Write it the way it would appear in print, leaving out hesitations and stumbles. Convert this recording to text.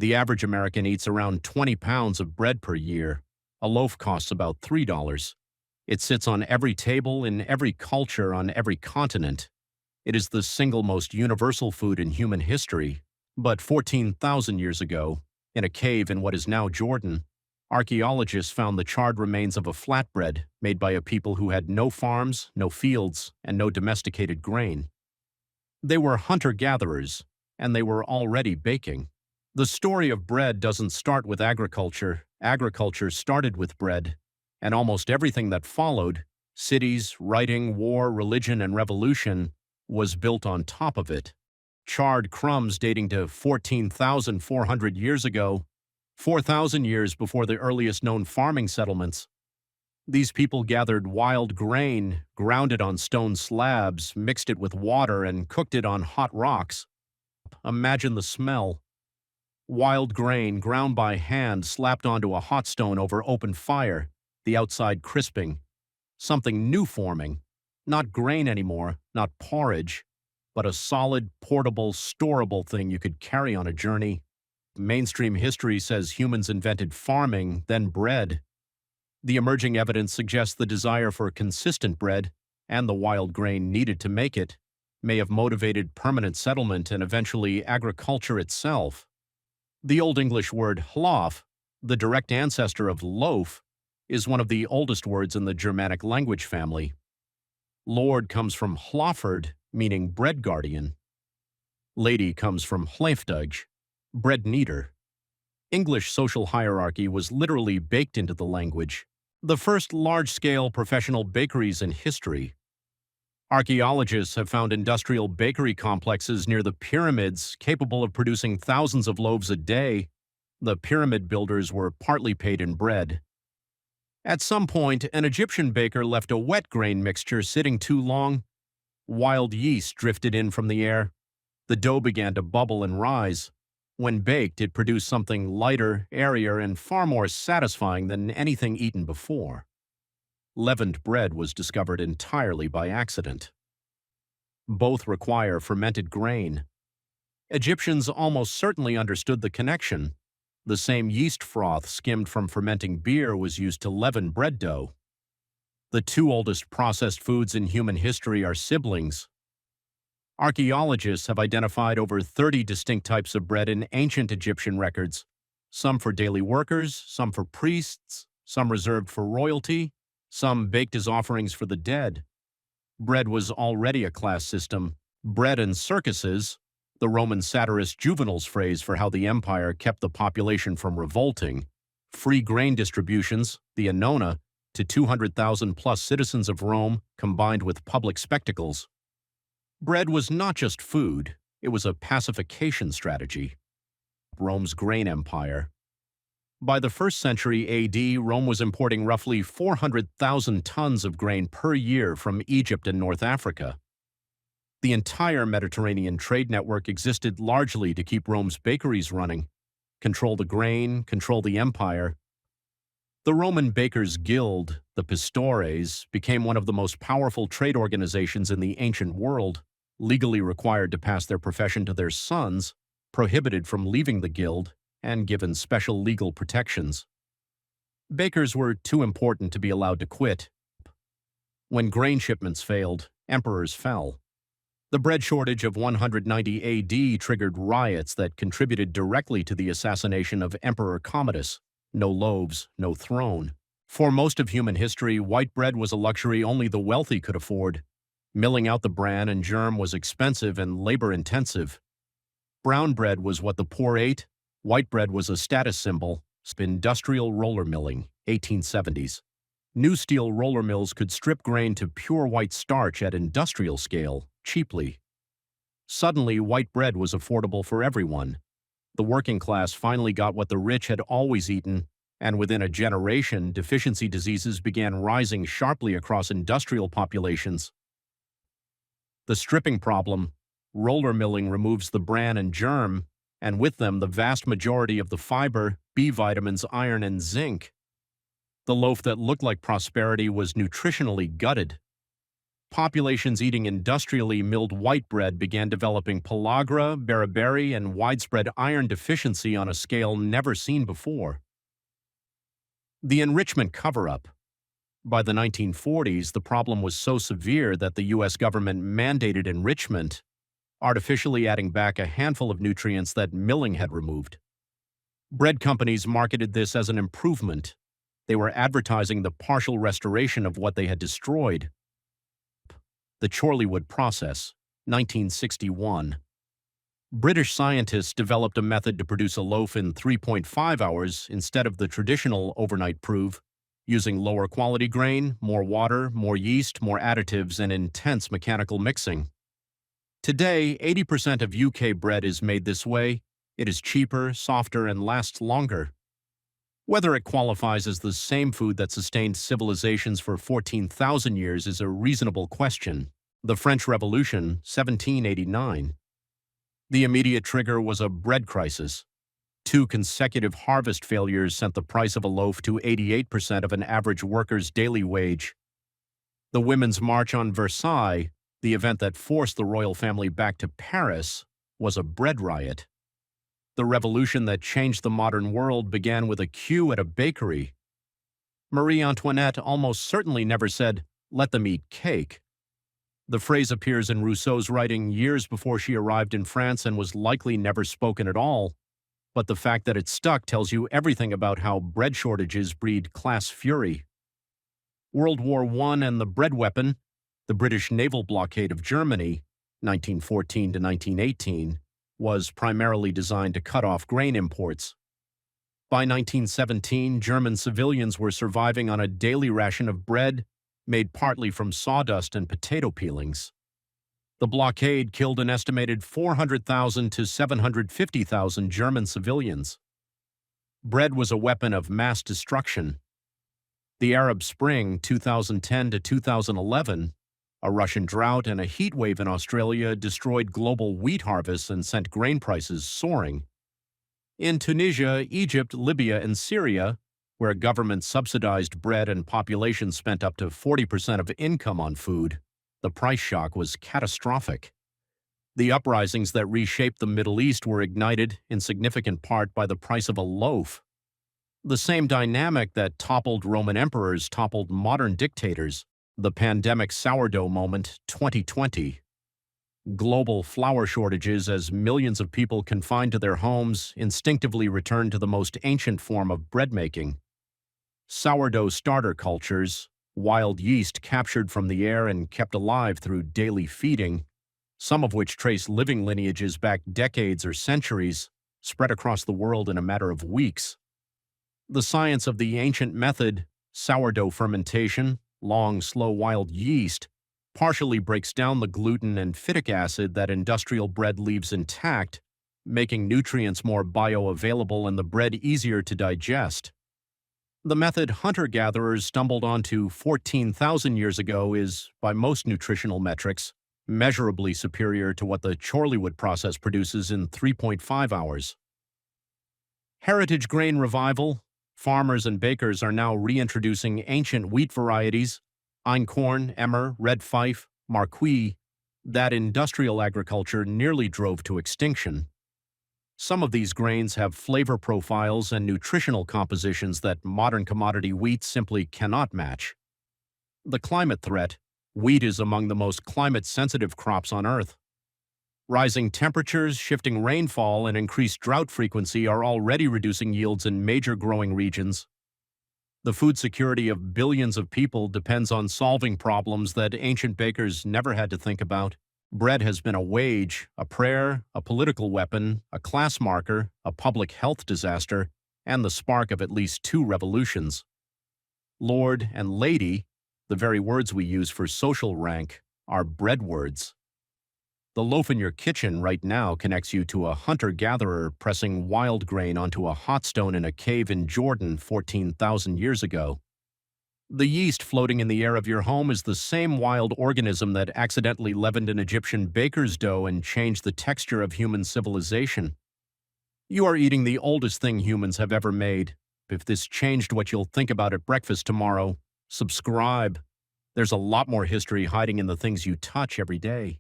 The average American eats around 20 pounds of bread per year. A loaf costs about $3. It sits on every table, in every culture, on every continent. It is the single most universal food in human history. But 14,000 years ago, in a cave in what is now Jordan, archaeologists found the charred remains of a flatbread made by a people who had no farms, no fields, and no domesticated grain. They were hunter-gatherers, and they were already baking. The story of bread doesn't start with agriculture. Agriculture started with bread, and almost everything that followed, cities, writing, war, religion, and revolution, was built on top of it. Charred crumbs dating to 14,400 years ago, 4,000 years before the earliest known farming settlements. These people gathered wild grain, ground it on stone slabs, mixed it with water, and cooked it on hot rocks. Imagine the smell. Wild grain ground by hand slapped onto a hot stone over open fire, the outside crisping. Something new forming. Not grain anymore, not porridge, but a solid, portable, storable thing you could carry on a journey. Mainstream history says humans invented farming, then bread. The emerging evidence suggests the desire for consistent bread, and the wild grain needed to make it, may have motivated permanent settlement and eventually agriculture itself. The Old English word loaf, the direct ancestor of loaf, is one of the oldest words in the Germanic language family. Lord comes from hloford, meaning bread guardian. Lady comes from hlaefdug, bread kneader. English social hierarchy was literally baked into the language. The first large-scale professional bakeries in history. Archaeologists have found industrial bakery complexes near the pyramids capable of producing thousands of loaves a day. The pyramid builders were partly paid in bread. At some point, an Egyptian baker left a wet grain mixture sitting too long. Wild yeast drifted in from the air. The dough began to bubble and rise. When baked, it produced something lighter, airier, and far more satisfying than anything eaten before. Leavened bread was discovered entirely by accident. Both require fermented grain. Egyptians almost certainly understood the connection. The same yeast froth skimmed from fermenting beer was used to leaven bread dough. The two oldest processed foods in human history are siblings. Archaeologists have identified over 30 distinct types of bread in ancient Egyptian records, some for daily workers, some for priests, some reserved for royalty, some baked as offerings for the dead. Bread was already a class system. Bread and circuses, the Roman satirist Juvenal's phrase for how the empire kept the population from revolting. Free grain distributions, the annona, to 200,000 plus citizens of Rome, combined with public spectacles. Bread was not just food, it was a pacification strategy. Rome's grain empire. By the 1st century AD, Rome was importing roughly 400,000 tons of grain per year from Egypt and North Africa. The entire Mediterranean trade network existed largely to keep Rome's bakeries running, control the grain, control the empire. The Roman Bakers' Guild, the Pistores, became one of the most powerful trade organizations in the ancient world, legally required to pass their profession to their sons, prohibited from leaving the guild, and given special legal protections. Bakers were too important to be allowed to quit. When grain shipments failed, emperors fell. The bread shortage of 190 AD triggered riots that contributed directly to the assassination of Emperor Commodus. No loaves, no throne. For most of human history, white bread was a luxury only the wealthy could afford. Milling out the bran and germ was expensive and labor-intensive. Brown bread was what the poor ate. White bread was a status symbol. Industrial roller milling, 1870s. New steel roller mills could strip grain to pure white starch at industrial scale, cheaply. Suddenly, white bread was affordable for everyone. The working class finally got what the rich had always eaten, and within a generation, deficiency diseases began rising sharply across industrial populations. The stripping problem. Roller milling removes the bran and germ, and with them the vast majority of the fiber, B vitamins, iron, and zinc. The loaf that looked like prosperity was nutritionally gutted. populations eating industrially milled white bread began developing pellagra, beriberi, and widespread iron deficiency on a scale never seen before. The enrichment cover-up. By the 1940s, the problem was so severe that the U.S. government mandated enrichment, artificially adding back a handful of nutrients that milling had removed. Bread companies marketed this as an improvement. They were advertising the partial restoration of what they had destroyed. The Chorleywood Process, 1961. British scientists developed a method to produce a loaf in 3.5 hours instead of the traditional overnight proof, using lower quality grain, more water, more yeast, more additives, and intense mechanical mixing. Today, 80% of UK bread is made this way. It is cheaper, softer, and lasts longer. Whether it qualifies as the same food that sustained civilizations for 14,000 years is a reasonable question. The French Revolution, 1789. The immediate trigger was a bread crisis. 2 consecutive harvest failures sent the price of a loaf to 88% of an average worker's daily wage. The Women's March on Versailles, the event that forced the royal family back to Paris, was a bread riot. The revolution that changed the modern world began with a queue at a bakery. Marie Antoinette almost certainly never said, "Let them eat cake." The phrase appears in Rousseau's writing years before she arrived in France and was likely never spoken at all, but the fact that it stuck tells you everything about how bread shortages breed class fury. World War I and the bread weapon, the British naval blockade of Germany, 1914 to 1918, was primarily designed to cut off grain imports. By 1917, German civilians were surviving on a daily ration of bread made partly from sawdust and potato peelings. The blockade killed an estimated 400,000 to 750,000 German civilians. Bread was a weapon of mass destruction. The Arab Spring, 2010 to 2011, a Russian drought and a heat wave in Australia destroyed global wheat harvests and sent grain prices soaring. In Tunisia, Egypt, Libya, and Syria, where government subsidized bread and populations spent up to 40% of income on food, the price shock was catastrophic. The uprisings that reshaped the Middle East were ignited in significant part by the price of a loaf. The same dynamic that toppled Roman emperors toppled modern dictators. The pandemic sourdough moment, 2020. Global flour shortages as millions of people confined to their homes instinctively returned to the most ancient form of bread making. Sourdough starter cultures, wild yeast captured from the air and kept alive through daily feeding, some of which trace living lineages back decades or centuries, spread across the world in a matter of weeks. The science of the ancient method, sourdough fermentation, long, slow wild yeast, partially breaks down the gluten and phytic acid that industrial bread leaves intact, making nutrients more bioavailable and the bread easier to digest. The method hunter-gatherers stumbled onto 14,000 years ago is, by most nutritional metrics, measurably superior to what the Chorleywood process produces in 3.5 hours. Heritage grain revival. Farmers and bakers are now reintroducing ancient wheat varieties, einkorn, emmer, red fife, marquis, that industrial agriculture nearly drove to extinction. Some of these grains have flavor profiles and nutritional compositions that modern commodity wheat simply cannot match. The climate threat. Wheat is among the most climate-sensitive crops on Earth. Rising temperatures, shifting rainfall, and increased drought frequency are already reducing yields in major growing regions. The food security of billions of people depends on solving problems that ancient bakers never had to think about. Bread has been a wage, a prayer, a political weapon, a class marker, a public health disaster, and the spark of at least 2 revolutions. Lord and lady, the very words we use for social rank, are bread words. The loaf in your kitchen right now connects you to a hunter-gatherer pressing wild grain onto a hot stone in a cave in Jordan 14,000 years ago. The yeast floating in the air of your home is the same wild organism that accidentally leavened an Egyptian baker's dough and changed the texture of human civilization. You are eating the oldest thing humans have ever made. If this changed what you'll think about at breakfast tomorrow, subscribe. There's a lot more history hiding in the things you touch every day.